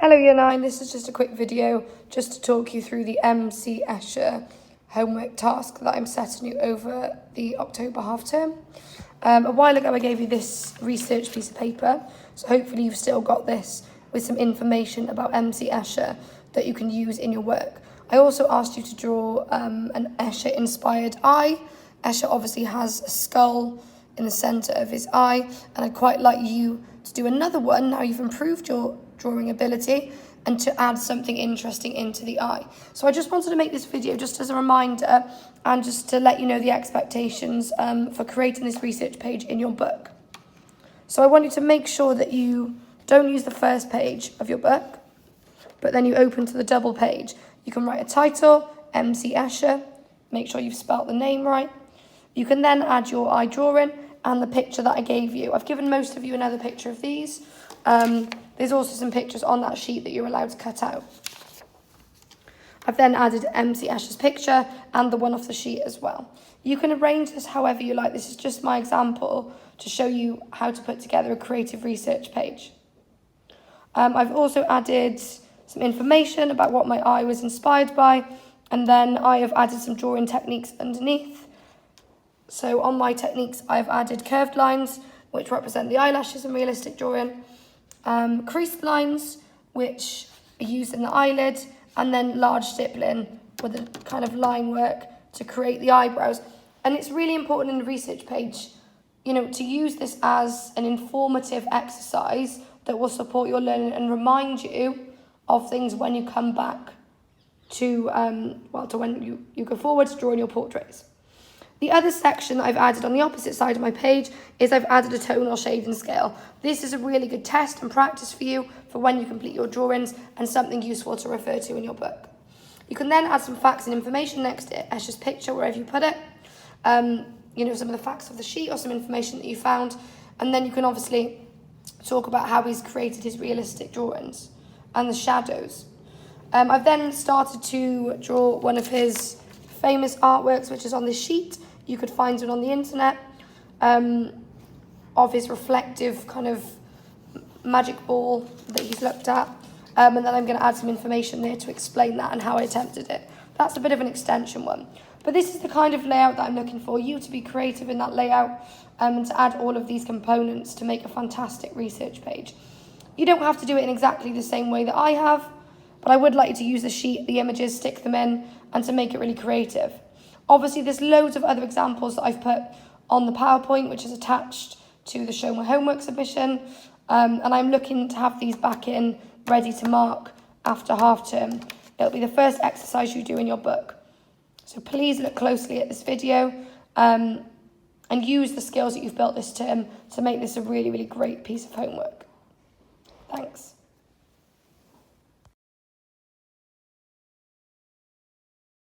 Hello Year 9, this is just a quick video just to talk you through the MC Escher homework task that I'm setting you over the October half term. A while ago I gave you this research piece of paper, so hopefully you've still got this with some information about MC Escher that you can use in your work. I also asked you to draw an Escher inspired eye. Escher obviously has a skull in the centre of his eye, and I'd quite like you to do another one now you've improved your drawing ability and to add something interesting into the eye. So I just wanted to make this video just as a reminder and just to let you know the expectations for creating this research page in your book. So I want you to make sure that you don't use the first page of your book, but then you open to the double page. You can write a title, MC Escher, make sure you've spelt the name right. You can then add your eye drawing and the picture that I gave you. I've given most of you another picture of these. There's also some pictures on that sheet that you're allowed to cut out. I've then added MC Escher's picture and the one off the sheet as well. You can arrange this however you like. This is just my example to show you how to put together a creative research page. I've also added some information about what my eye was inspired by, and then I have added some drawing techniques underneath. So on my techniques, I've added curved lines, which represent the eyelashes in realistic drawing, creased lines, which are used in the eyelid, and then large stippling with a kind of line work to create the eyebrows. And it's really important in the research page, to use this as an informative exercise that will support your learning and remind you of things when you come back to when you go forward to drawing your portraits. The other section that I've added on the opposite side of my page is I've added a tonal shading scale. This is a really good test and practice for you for when you complete your drawings and something useful to refer to in your book. You can then add some facts and information next to Escher's picture wherever you put it. Some of the facts of the sheet or some information that you found. And then you can obviously talk about how he's created his realistic drawings and the shadows. I've then started to draw one of his famous artworks, which is on this sheet. You could find it on the internet, of his reflective kind of magic ball that he's looked at. And then I'm going to add some information there to explain that and how I attempted it. That's a bit of an extension one. But this is the kind of layout that I'm looking for, you to be creative in that layout and to add all of these components to make a fantastic research page. You don't have to do it in exactly the same way that I have, but I would like you to use the sheet, the images, stick them in, and to make it really creative. Obviously, there's loads of other examples that I've put on the PowerPoint, which is attached to the Show My Homework submission, and I'm looking to have these back in, ready to mark after half term. It'll be the first exercise you do in your book. So please look closely at this video and use the skills that you've built this term to make this a really, really great piece of homework. Thanks.